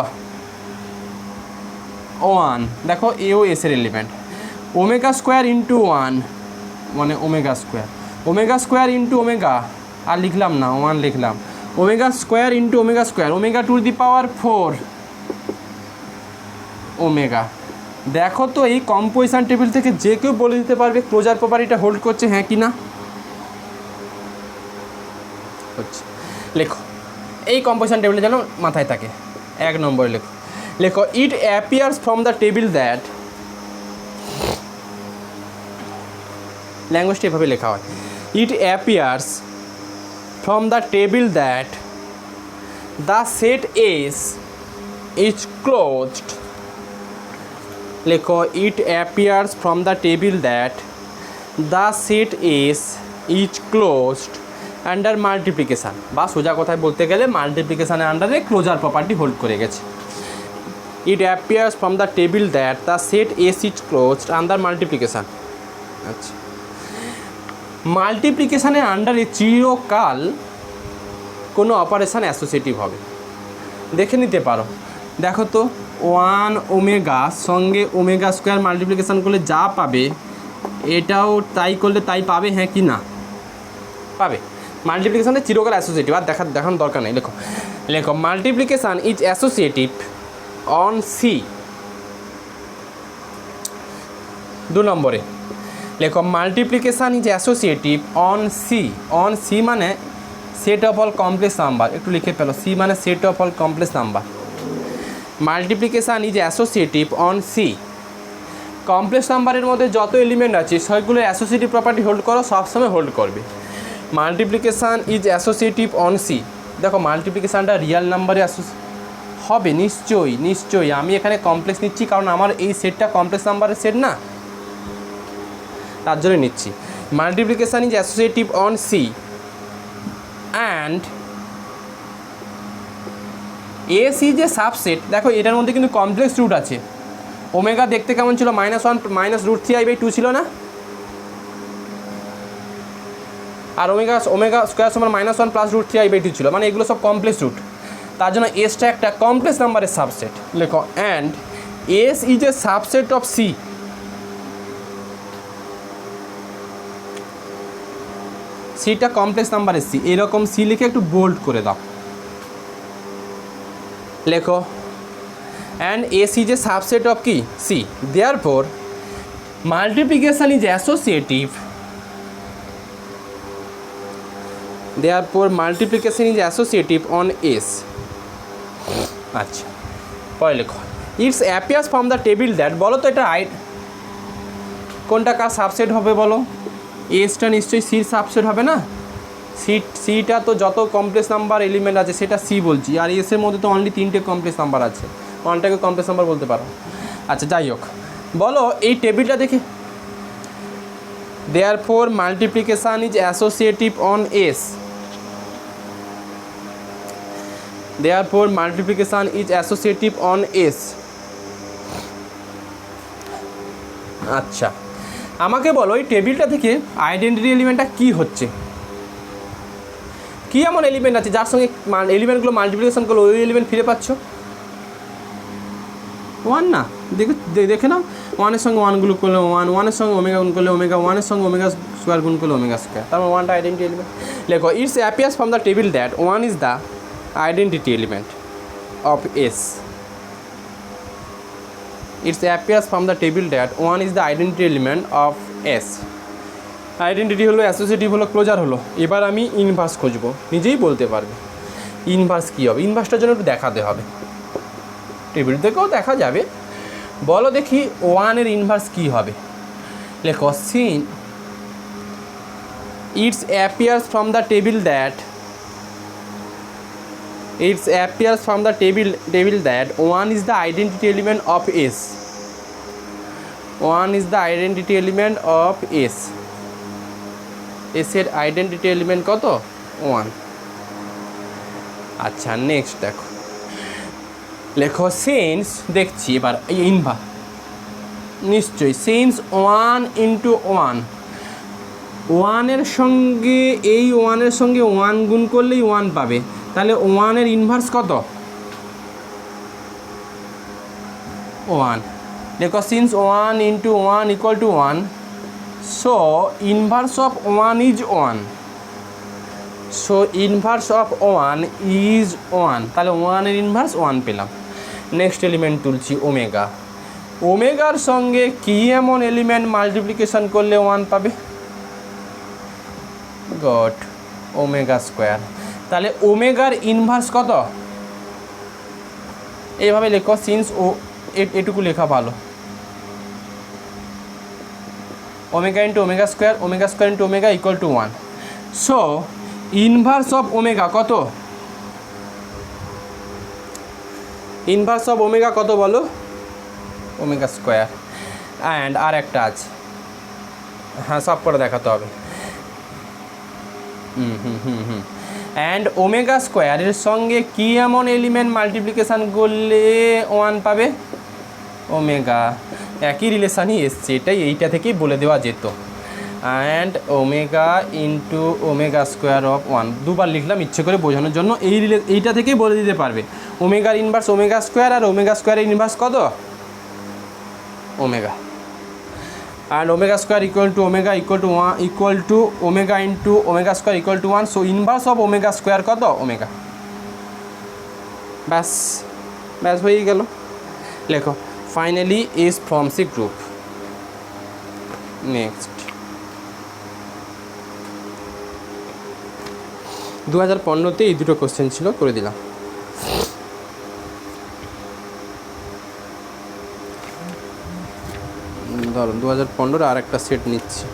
1 দেখো এও এসের এলিমেন্ট। ওমেগা স্কোয়ার ইন্টু 1 মানে ওমেগা স্কোয়ার ইন্টু ওমেগা, আর লিখলাম না 1 লিখলাম। Omega square into omega square, omega to the power 4 omega. দেখো তো এই কম্পোজিশান টেবিল থেকে যে কেউ বলে দিতে পারবে ক্লোজার প্রপার্টিটা হোল্ড করছে হ্যাঁ কি না? হচ্ছে। লেখো এই কম্পোজিশান টেবিলে যেন মাথায় থাকে। 1 নম্বরে লেখো it appears from the table that, ল্যাঙ্গুয়েজটা এভাবে লেখা হয়, it appears from the table that the set S is closed. লেখো it appears from the table that the set S is closed under multiplication, বা সোজা কথায় বলতে গেলে মাল্টিপ্লিকেশানের আন্ডারে ক্লোজার প্রপার্টি হোল্ড করে গেছে। ইট appears from the table that the set S is closed under multiplication. আচ্ছা, মাল্টিপ্লিকেশানের আন্ডারে চিরকাল কোনো অপারেশান অ্যাসোসিয়েটিভ হবে, দেখে নিতে পারো। দেখো তো 1 ওমেগা সঙ্গে ওমেগা স্কোয়ার মাল্টিপ্লিকেশান করলে যা পাবে এটাও তাই করলে তাই পাবে হ্যাঁ কি না? পাবে। মাল্টিপ্লিকেশানে চিরকাল অ্যাসোসিয়েটিভ, আর দেখানোর দরকার নেই। লেখো multiplication is associative on C. 2 নম্বরে লেখো multiplication is associative on C. On C মানে set of all complex number, একটু লিখে ফেলো। সি মানে set of all complex number. Multiplication is associative on C. Complex নাম্বারের মধ্যে যত এলিমেন্ট আছে সেগুলো অ্যাসোসিয়েটিভ প্রপার্টি হোল্ড করো, সবসময় হোল্ড করবে। Multiplication is associative on C. দেখো মাল্টিপ্লিকেশানটা রিয়াল নাম্বারে হবে নিশ্চয়ই। আমি এখানে কমপ্লেক্স নিচ্ছি কারণ আমার এই সেটটা কমপ্লেক্স নাম্বারের সেট না, তার জন্য নিচ্ছি। Multiplication is associative on C and S is a subset. দেখো এটার মধ্যে কিন্তু কমপ্লেক্স রুট আছে। ওমেগা দেখতে কেমন ছিল, -1 -√3i/2 ছিল না, আর ওমেগা স্কোয়ার সমান -1 +√3i/2 ছিল, মানে এগুলো সব কমপ্লেক্স রুট। তার জন্য এসটা একটা কমপ্লেক্স নাম্বারের সাবসেট। লেখো and S is a subset of C. সিটা কমপ্লেক্স নাম্বারের সি, এরকম সি লিখে একটু বোল্ড করে দাও। লেখো and S is a subset of কি, C. Therefore multiplication is associative. Therefore multiplication is associative on S. আচ্ছা, পরে লেখো its appears from the table that. বলো তো এটা কোনটা কার সাবসেট হবে বলো? এসটা নিশ্চয়ই সির সাবসেট হবে না। সিটা তো যত কমপ্লেক্স নাম্বার এলিমেন্ট আছে সেটা সি বলছি, আর এসের মধ্যে তো অনলি 3টে কমপ্লেক্স নাম্বার আছে, 1টাকে কমপ্লেক্স নাম্বার বলতে পারো। আচ্ছা যাই হোক, বলো এই টেবিলটা দেখে therefore multiplication is associative on S. Therefore multiplication is associative on S. আচ্ছা আমাকে বলো এই টেবিলটা থেকে আইডেন্টিটি এলিমেন্টটা কি হচ্ছে, কি এমন এলিমেন্ট আছে যার সঙ্গে এলিমেন্টগুলো মাল্টিপ্লিকেশন করলে ওই এলিমেন্ট ফিরে পাচ্ছ? 1 না, দেখে নাও, 1-এর সঙ্গে 1 গুণ করলে 1, 1-এর সঙ্গে ওমেগা গুণ করলে ওমেগা, 1-এর সঙ্গে ওমেগা স্কোয়ার গুণ করলে ওমেগা স্কোয়ার, তারপর 1টা আইডেন্টিটি এলিমেন্ট। লেখো its appears from the table that 1 is the identity element of S. It appears from the table that 1 is the identity element of S. Identity হলো, associative হলো, closure হলো। এবার আমি inverse খুঁজবো, নিজেই বলতে পারবে ইনভার্স কী হবে। ইনভার্সটার জন্য একটু দেখাতে হবে, টেবিল থেকেও দেখা যাবে। বলো দেখি 1-এর ইনভার্স কী হবে। লেখো since it's appears from the table that it appears from the table that 1 is the identity element of S. 1 is the identity element of S. S এর আইডেন্টিটি এলিমেন্ট কত? 1. আচ্ছা নেক্সট দেখো, লেখো সিন্স, দেখছি এবার এই ইনভার্স, নিশ্চয়ই since 1 × 1, 1-এর সঙ্গে এই 1-এর সঙ্গে 1 গুণ করলেই 1 পাবে, তাহলে 1-এর ইনভার্স কত? 1. দেখো since 1 × 1 = 1, so inverse of 1 is 1, so inverse of 1 is 1, তাহলে 1-এর ইনভার্স 1 পেলাম। নেক্সট এলিমেন্ট তুলছি ওমেগা। ওমেগার সঙ্গে কি এমন এলিমেন্ট মাল্টিপ্লিকেশন করলে 1 পাবে? God, omega square. তাহলে ওমেগার ইনভার্স কত? এইভাবে লেখো সিন্স এটুকু লেখা ভালো, omega × omega square, omega square × omega = 1, so inverse of omega কত? ইনভার্স অফ ওমেগা কত বলো? Omega square. অ্যান্ড আর একটা আছে, হ্যাঁ সব করে দেখাতে হবে। অ্যান্ড ওমেগা স্কোয়ারের সঙ্গে কি এমন এলিমেন্ট মাল্টিপ্লিকেশান করলে 1 পাবে? ওমেগা। একই রিলেশানই এসছে, এটাই এইটা থেকেই বলে দেওয়া যেত। And omega × omega square of 1, দুবার লিখলাম ইচ্ছে করে বোঝানোর জন্য। এইটা থেকেই বলে দিতে পারবে ওমেগার ইনভার্স ওমেগা স্কোয়ার, আর ওমেগা স্কোয়ারের ইনভার্স কত? Omega. and omega square equal to omega equal to 1 equal to omega into omega square equal to 1, so inverse of omega square কত? omega। ব্যাস ব্যাস হয়ে গেল। লেখো finally is from C group। Next 2015-তে এই দুটো কোশ্চেন ছিল, করে দিলাম। ধরো 2015 আর একটা সেট নিচ্ছি।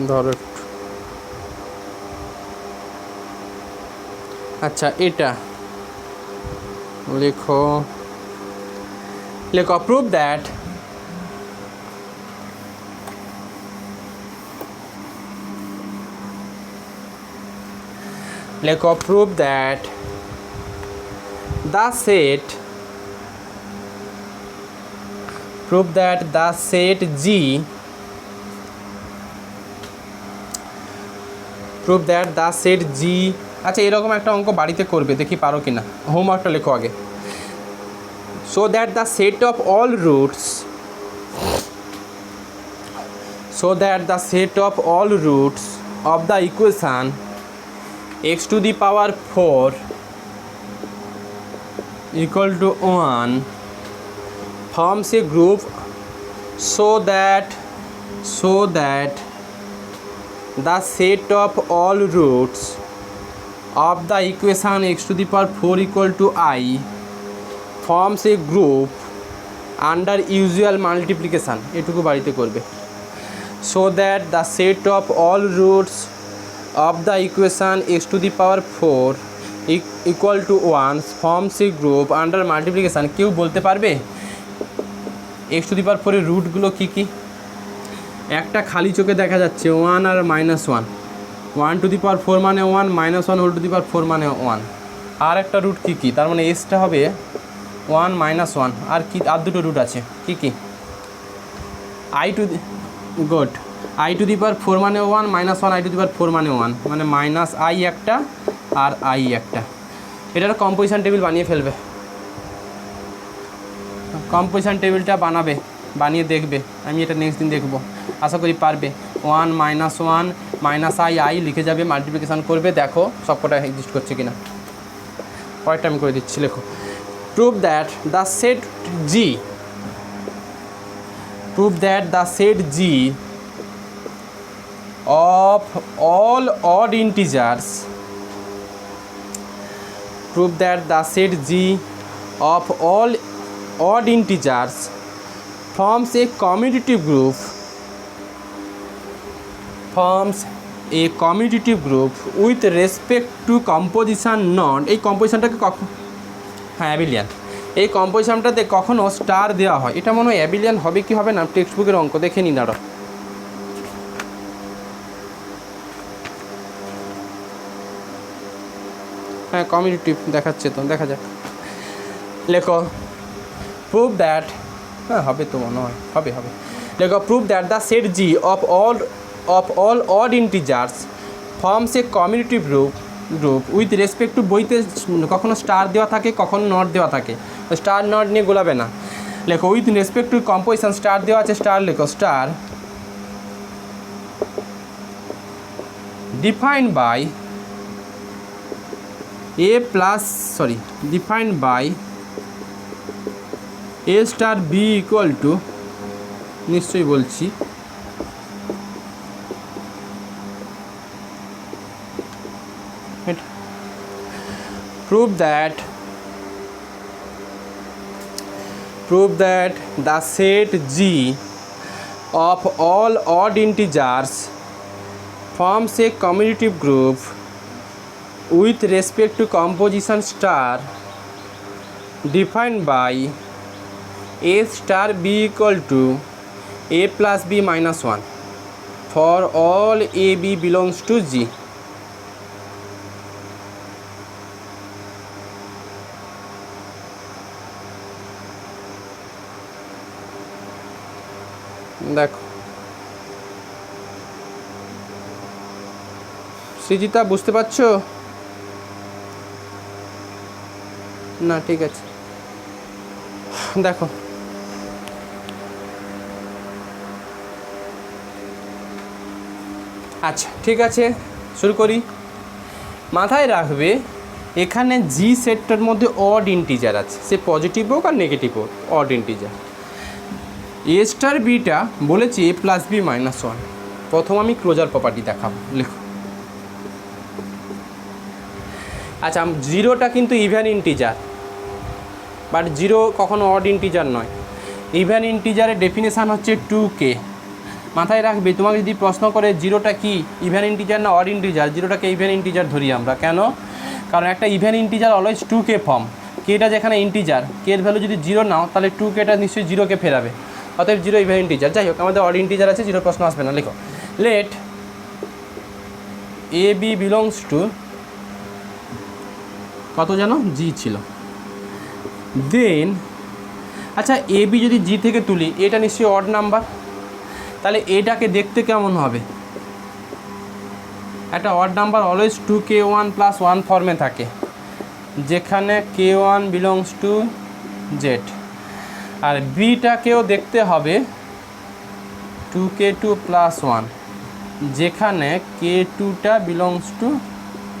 ধরো আচ্ছা এটা লেখো, লেখো প্রুভ দ্যাট লেখো prove that the set prove that the set G prove that the set G আচ্ছা এরকম একটা অঙ্ক বাড়িতে করবে, দেখি পারো কিনা। হোমওয়ার্কটা লেখো আগে। so that the set of all roots of the equation x to the power 4 equal to 1 forms a group so that the set of all roots of the equation x to the power 4 equal to I forms a group under usual multiplication এটুকু বাড়িতে করবে। so that the set of all roots of the equation x to the power 4 equal to 1 forms a group under multiplication। কেউ বলতে পারবে x to the power 4 এর রুটগুলো কী কী? একটা খালি চোখে দেখা যাচ্ছে 1 আর -1, 1 to the power 4 মানে 1, -1 হোল টু দি পাওয়ার 4 মানে 1। আর একটা রুট কী কী? তার মানে এসটা হবে 1 -1। আর কি আর দুটো রুট আছে কী কী? i to the good i to the power 4 মানে 1, -1 i to the power 4 মানে 1, মানে মাইনাস i একটা আর i একটা। এটার কম্পোজিশন টেবিল বানিয়ে ফেলবে, কম্পোজিশন টেবিলটা বানাবে, বানিয়ে দেখবে। আমি এটা নেক্সট দিন দেখব, আশা করি পারবে। 1 -1 -i লিখে যাবে, মাল্টিপ্লিকেশান করবে, দেখো সবকটা এক্সিস্ট করছে কিনা। পরেরটা আমি করে দিচ্ছি, লেখো prove that the set G of all odd integers forms a commutative group with respect to composition not এই কম্পোজিশনটাকে কখন অ্যাবিলিয়ান, এই কম্পোজিশনটাতে কখনো স্টার দেওয়া হয়। এটা মনে হয় অ্যাবিলিয়ান হবে কি হবে না, টেক্সট বুকের অঙ্ক দেখে নিন আরও। হ্যাঁ কমিউনিটিভ দেখাচ্ছে তো, দেখা যাক। লেখো প্রুভ দ্যাট, হ্যাঁ হবে তো মনে হয়, হবে। লেখো prove that the set G of all odd integers forms a commutative group with respect to, বইতে কখনো স্টার দেওয়া থাকে কখনো নট দেওয়া থাকে, স্টার নট নিয়ে গোলাবে না। লেখো with respect two composition, star দেওয়া আছে স্টার, লেখো star defined by a star b equal to, নিশ্চয়ই বলছি, prove that the set G of all odd integers forms a commutative group with respect to composition star defined by a star b equal to a plus b minus 1 for all a b belongs to G। দেখো সৃজিতা বুঝতে পারছো না? ঠিক আছে, দেখো আচ্ছা ঠিক আছে শুরু করি। মাথায় রাখবে এখানে জি সেটটার মধ্যে অড ইন্টিজার আছে, সে পজিটিভ হোক আর নেগেটিভ হোক, অড ইন্টিজার। এ স্টার বিটা বলেছি এ প্লাস বি মাইনাস 1। প্রথম আমি ক্লোজার প্রপার্টি দেখাবো, লেখো। আচ্ছা জিরোটা কিন্তু ইভেন ইন্টিজার, বাট জিরো কখনো অড ইন্টিজার নয়। ইভেন ইন্টিজারের ডেফিনেশান হচ্ছে 2k। মাথায় রাখবে, তোমাকে যদি প্রশ্ন করে জিরোটা কি ইভেন ইন্টিজার না অড ইন্টিজার, জিরোটাকে ইভেন ইন্টিজার ধরি আমরা। কেন? কারণ একটা even integer always 2k form, কেটা যেখানে ইন্টিজার, কের ভ্যালু যদি 0 নাও তাহলে 2kটা নিশ্চয়ই 0কে ফেরাবে, অতএব 0 ইভেন ইন্টিজার। যাই হোক, আমাদের অড ইন্টিজার আছে, 0 প্রশ্ন আসবে না। লেখো let a b belongs to কত জানো, জি ছিল। দেন আচ্ছা, এ বি যদি জি থেকে তুলি, এটা নিশ্চয়ই অড নাম্বার, তাহলে এটাকে দেখতে কেমন হবে? একটা অড নাম্বার অলওয়েজ 2k1 + 1 ফর্মে থাকে, যেখানে k1 বিলংস টু জেড, আর বিটাকেও দেখতে হবে 2k2 + 1, যেখানে k2টা বিলংস টু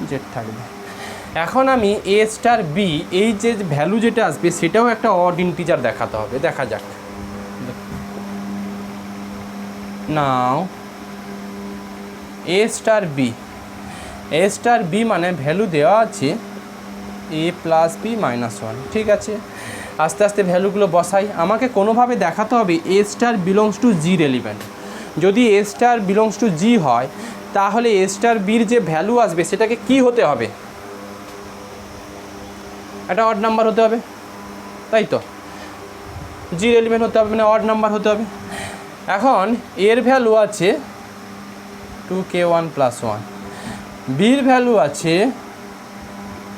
জেড থাকবে। এখন আমি এ স্টার বি, এই যে ভ্যালু যেটা আসবে সেটাও একটা অড ইন্টিজার দেখাতে হবে। দেখা যাক। নাও a star B, A star B মানে ভ্যালু দেওয়া আছে a + b - 1, ঠিক আছে। আস্তে আস্তে ভ্যালুগুলো বসাই। আমাকে কোনোভাবে দেখাতে হবে a star belongs to G relevant. যদি a star belongs to G হয়, তাহলে এ স্টার বির যে ভ্যালু আসবে সেটাকে কি হতে হবে? একটা অড নাম্বার হতে হবে, তাই তো? জি রেলিভেন্ট হতে হবে, মানে অড নাম্বার হতে হবে। এখন এর ভ্যালু আছে 2k1 + 1, বির ভ্যালু আছে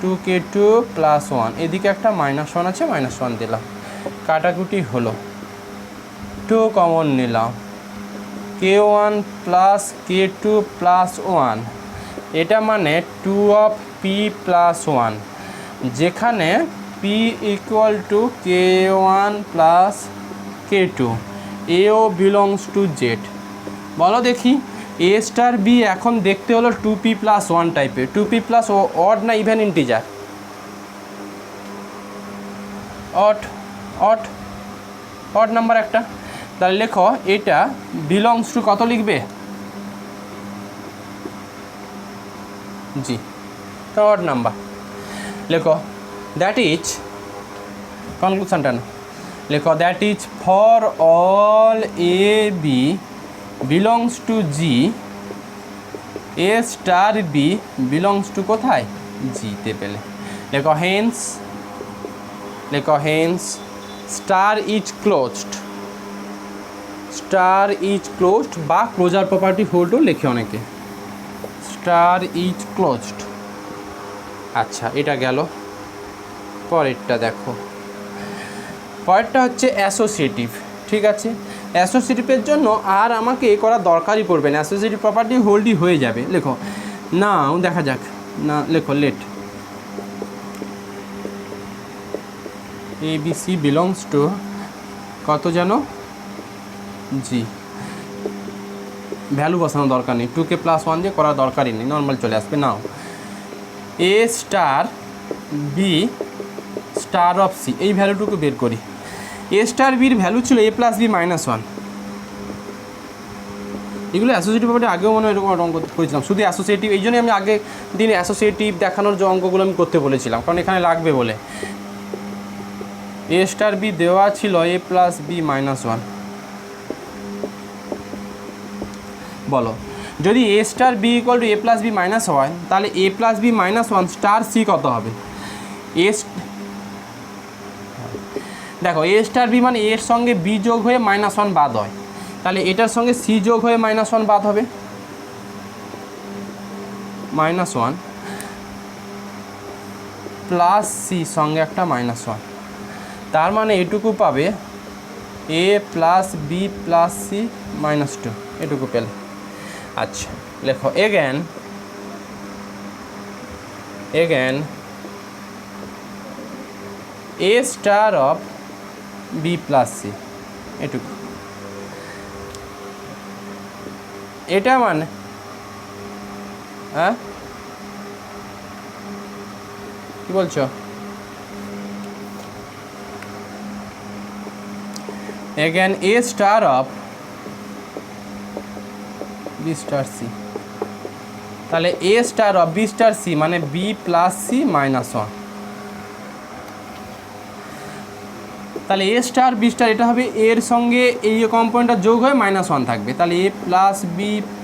2k2 + 1, এদিকে একটা -1 আছে, -1 দিলাম, কাটাকুটি হলো, 2 কমন নিলাম, k1 + k2 + 1, এটা মানে 2p + 1, যেখানে p = k1 + k2, এও বিলংস টু জেড। বলো দেখি, এ স্টার বি এখন দেখতে হলো 2p + 1 টাইপের। 2p + অড না even integer? Odd, odd, odd number একটা। তাহলে লেখো এটা বিলংস টু কত লিখবে? জি, তো অড নাম্বার লেখো। দ্যাট ইজ কনক্লুশনটা না, লেখো that is for all a b belongs to G, a star b belongs to কোথায়? জিতে পেলে। লেখো হেন্স, লেখো hence star is closed, star is closed বা ক্লোজার প্রপার্টি হোল্ডও লেখে অনেকে, স্টার ইজ ক্লোজড। আচ্ছা, এটা গেল। পরেরটা দেখো, পরেরটা হচ্ছে অ্যাসোসিয়েটিভ, ঠিক আছে। অ্যাসোসিয়েটিভের জন্য আর আমাকে এ করার দরকারই পড়বে না, অ্যাসোসিয়েটিভ প্রপার্টি হোল্ডই হয়ে যাবে। লেখো নাও, দেখা যাক না, লেখো let a b c belongs to কত জানো, জি। ভ্যালু বসানোর দরকার নেই, 2k + 1 দিয়ে করার দরকারই নেই, নর্মাল চলে আসবে। নাও a star b star of c, এই ভ্যালুটুকু বের করি। এ স্টার বির ভ্যালু ছিল a + b - 1, এগুলো অ্যাসোসিয়েটিভ প্রপার্টি আগেও মনে হয় এরকম অঙ্ক করেছিলাম, শুধু অ্যাসোসিয়েটিভ। এই জন্যই আমি আগের দিন অ্যাসোসিয়েটিভ দেখানোর যে অঙ্কগুলো আমি করতে বলেছিলাম, কারণ এখানে লাগবে বলে। এ স্টার বি দেওয়া ছিল a + b - 1। বলো, যদি a star B = a + b - 1, তাহলে a + b - 1 স্টার সি কত হবে? দেখো এ স্টার বি মানে এর সঙ্গে বি যোগ হয়ে -1 বাদ হয়, তাহলে এটার সঙ্গে সি যোগ হয়ে -1 বাদ হবে, -1 প্লাস সি সঙ্গে একটা -1, তার মানে এটুকু পাবে a + b + c -2, এটুকু পেলে। আচ্ছা, লেখো again a star of b + c, এটুকু। এটা মানে হ্যাঁ কি বলছো? Again a star of b star c, তাহলে a star of b star c মানে b + c -1, তাহলে a স্টার b স্টার এটা হবে এর সঙ্গে এই কম্পোনেন্টটা যোগ হয়ে -1 থাকবে, তাহলে a + b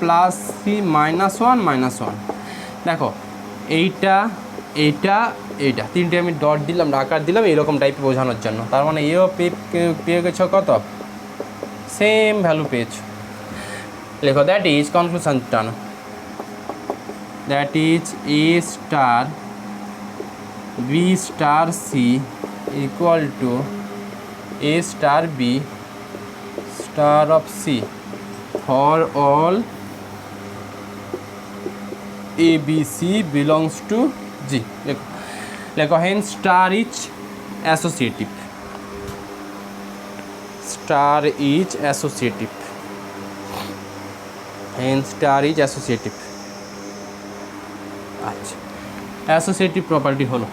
+ c -1 -1। দেখো এইটা এইটা এইটা তিনটে আমি ডট দিলাম, আকার দিলাম এইরকম টাইপে বোঝানোর জন্য। তার মানে এও পেয়ে গেছো কত, সেম ভ্যালু পেয়েছো। লেখো দ্যাট ইজ, কনক্লুশন টানো, that is a star b star c equal to a star b star of c for all a b c belongs to G. লেখো লেখো hence star is associative, star is associative, hence star is associative. আচ্ছা, associative property হলো।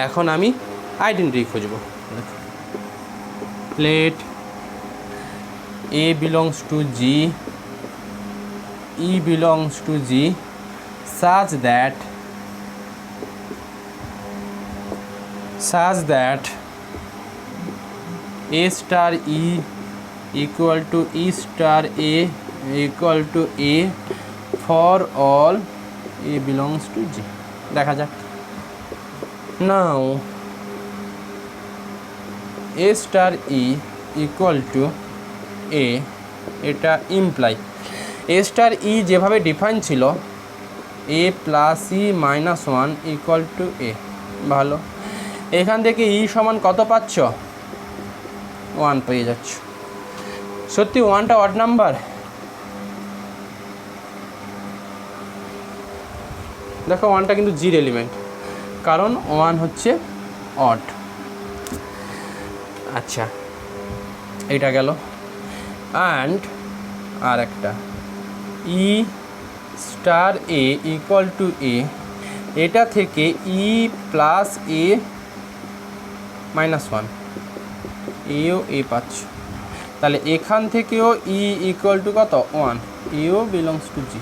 এখন আমি identity খুঁজব। Let a belongs to G, e belongs to G such that a star e equal to e star a equal to a for all a belongs to g। দেখা যাক। now a star e equal to a, এটা imply a star e যেভাবে define ছিল a plus e minus one equal to a. ভালো, এখান থেকে ই সমান কত পাচ্ছ, ওয়ান পেয়ে যাচ্ছ। সত্যি ওয়ানটা অড নাম্বার? দেখো ওয়ানটা কিন্তু জির এলিমেন্ট, কারণ ওয়ান হচ্ছে অড। আচ্ছা, এইটা গেল। অ্যান্ড আর একটা ই star A equal to a, এটা থেকে ই প্লাস এ মাইনাস ওয়ান, এও এ পাচ্ছ। তাহলে এখান থেকেও ই ইকুয়াল টু কত, ওয়ান, এও বিলংস টু জি।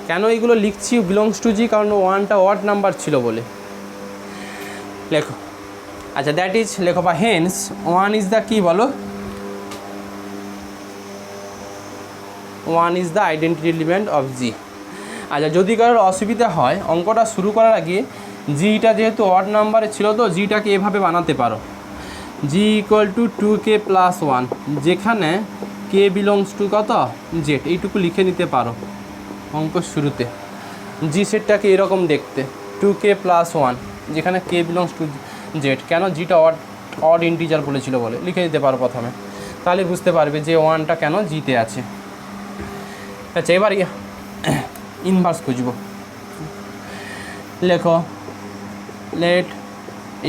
কেন এগুলো লিখছি বিলংস টু জি, কারণ ওয়ানটা অড নাম্বার ছিল বলে। লেখো। আচ্ছা, দ্যাট ইজ লেখো বা হেন্স ওয়ান ইজ দ্য কি বলো, one is the identity element of G. আচ্ছা, যদি কারোর অসুবিধা হয় অঙ্কটা শুরু করার আগে, জিটা যেহেতু অড নাম্বারে ছিল তো জিটাকে এভাবে বানাতে পারো, G equal to 2k plus one, যেখানে কে বিলংস টু কত, জেড, এইটুকু লিখে নিতে পারো অঙ্ক শুরুতে। জি সেটটাকে এরকম দেখতে, 2k প্লাস ওয়ান, যেখানে কে বিলংস টু জেড। কেন, জিটা অড ইন্টিজার বলেছিল বলে লিখে নিতে পারো প্রথমে, তাহলে বুঝতে পারবে যে ওয়ানটা কেন জিতে আছে। আচ্ছা, এবার ইনভার্স খুঁজব। লেখো let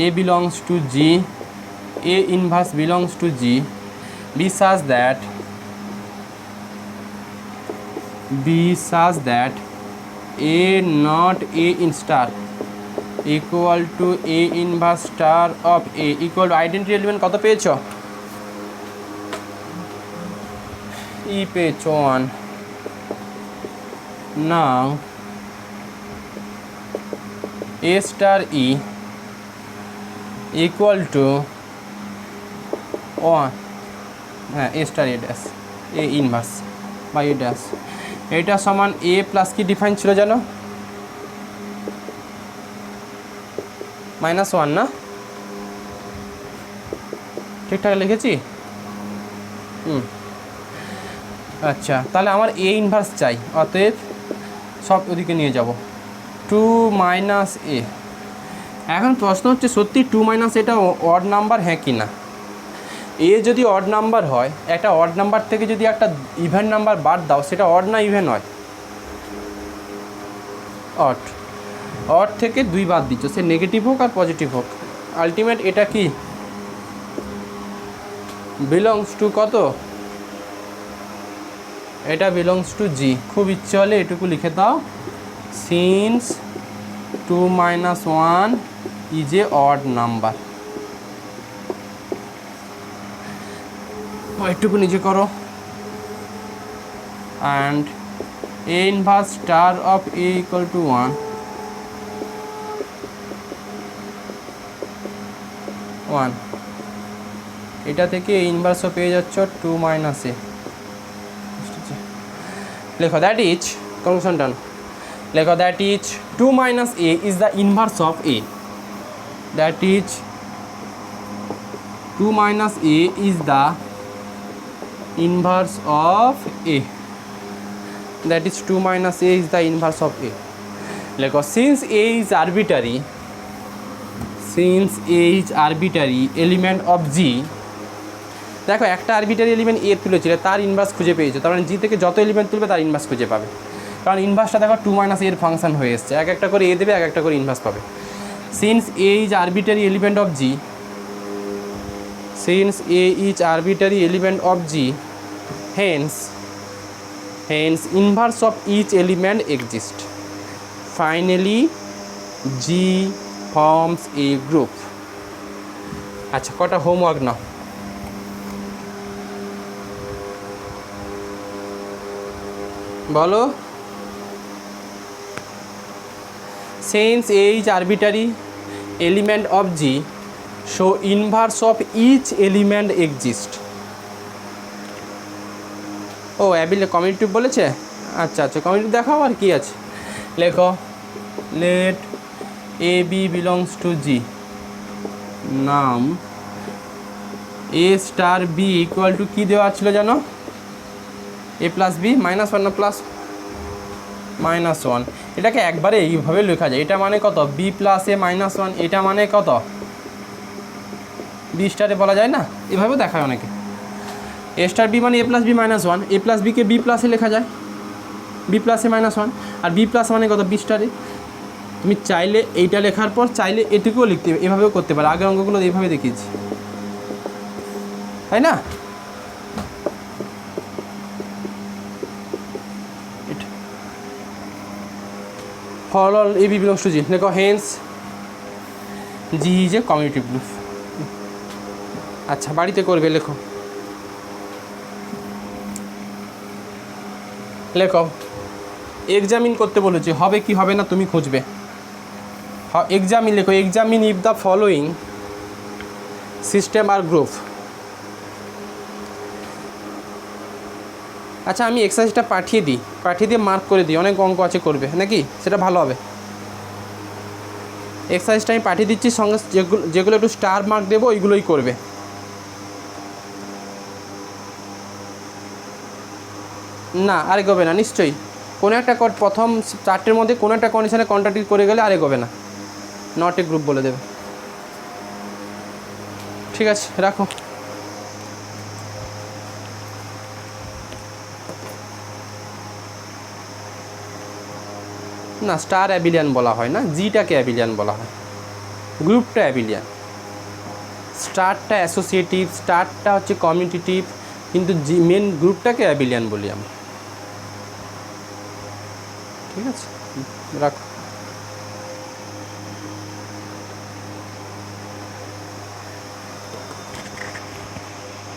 a belongs to G, a inverse belongs to G b such that a not a in star equal to a inverse star of a equal to identity element কত পেয়েছ, ই পেয়েছ one. now a star e equal to 1, হ্যাঁ a star a dash, a inverse বা a dash, এটা সমান a plus কি define ছিল জানো, মাইনাস ওয়ান না, ঠিকঠাক লিখেছি? আচ্ছা, তাহলে আমার এ ইনভার্স চাই, অতএব সব ওদিকে নিয়ে যাব, 2 মাইনাস এ। এখন প্রশ্ন হচ্ছে সত্যি 2 মাইনাস এটা অড নাম্বার হ্যাঁ কি না। এ যদি অড নাম্বার হয়, একটা অড নাম্বার থেকে যদি একটা ইভেন নাম্বার বাদ দাও, সেটা অড না ইভেন হয়, অড। অড থেকে 2 বাদ দিচ্ছ, সে নেগেটিভ হোক আর পজিটিভ হোক, আলটিমেট এটা কি বিলংস টু কত, এটা বিলংস টু জি। খুব ইচ্ছে হলে এটুকু লিখে দাও, since 2 minus one is a odd number. একটুকু নিজে করো। And a inverse star of a equal two 1, 1, এটা থেকে এ ইনভার্সও পেয়ে যাচ্ছ 2 মাইনাস এ। লেখো দ্যাট ইজ, কনক্লুশন ডান, লেখো that is 2 minus a is the inverse of a, that is 2 minus a is the inverse of a, that is 2 minus a is the inverse of a. লেখো since a is arbitrary, since a is arbitrary element of G, দেখো একটা arbitrary element এ তুলেছিল, তার inverse খুঁজে পেয়েছো, তার মানে জি থেকে যত এলিমেন্ট তুলবে তার ইনভার্স খুঁজে পাবে, কারণ ইনভার্সটা দেখো 2 minus a এর ফাংশন হয়ে এসছে, এক একটা করে এ দেবে, এক একটা করে ইনভার্স পাবে। Since A is arbitrary element of G, since A is arbitrary element of G, hence inverse of each element exist, finally G forms a group। আচ্ছা, কটা হোমওয়ার্ক নাও। বলো, since A is arbitrary element of G, so inverse of each element exist। ও অ্যাবিলে কমিউনিটিভ বলেছে, আচ্ছা আচ্ছা কমিউনিটিভ দেখাও, আর কি আছে লেখো, let a b belongs to G, নাম a star b equal to কী দেওয়া ছিল জানো, a plus b minus one না প্লাস মাইনাস ওয়ান, এটাকে একবারে এইভাবে লেখা যায়, এটা মানে কত b plus a minus one, এটা মানে কত বি স্টারে বলা যায় না, এভাবেও দেখায় অনেকে। এ স্টার বি মানে এ প্লাস বি মাইনাস ওয়ান, এ প্লাস বিকে বি প্লাসে লেখা যায়, B plus a minus one, R B plus মানে কত বি স্টারে। তুমি চাইলে এইটা লেখার পর চাইলে এটুকুও লিখতে হবে, এভাবেও করতে পারো, আগের অঙ্কগুলো এইভাবে দেখিয়েছি, তাই না। For all AB belongs to G, লেখো hence G is a commutative group। আচ্ছা, বাড়িতে করবে, লেখো লেখো এক্সামিন করতে বলেছি, হবে কি হবে না তুমি খুঁজবে। এক্সামিন লেখো, examine if the following system are group. আচ্ছা, আমি এক্সারসাইজটা পাঠিয়ে দিয়ে মার্ক করে দিই, অনেক অঙ্ক আছে করবে নাকি, সেটা ভালো হবে। এক্সারসাইজটা আমি পাঠিয়ে দিচ্ছি, সঙ্গে যেগুলো একটু স্টার মার্ক দেবো ওইগুলোই করবে। না আর এগোবে না, নিশ্চয়ই কোনো একটা প্রথম চারটের মধ্যে কোনো একটা কন্ডিশনে কন্ট্রাক্ট করে গেলে আর এগোবে না, নট এ গ্রুপ বলে দেবে। ঠিক আছে, রাখো। না, স্টার অ্যাবিলিয়ান বলা হয় না, জিটাকে অ্যাবিলিয়ান বলা হয়, গ্রুপটা অ্যাবিলিয়ান, স্টারটা অ্যাসোসিয়েটিভ, স্টারটা হচ্ছে কমিউনিটিভ, কিন্তু জি মেন গ্রুপটাকে অ্যাবিলিয়ান বলি আমরা। ঠিক আছে, রাখো।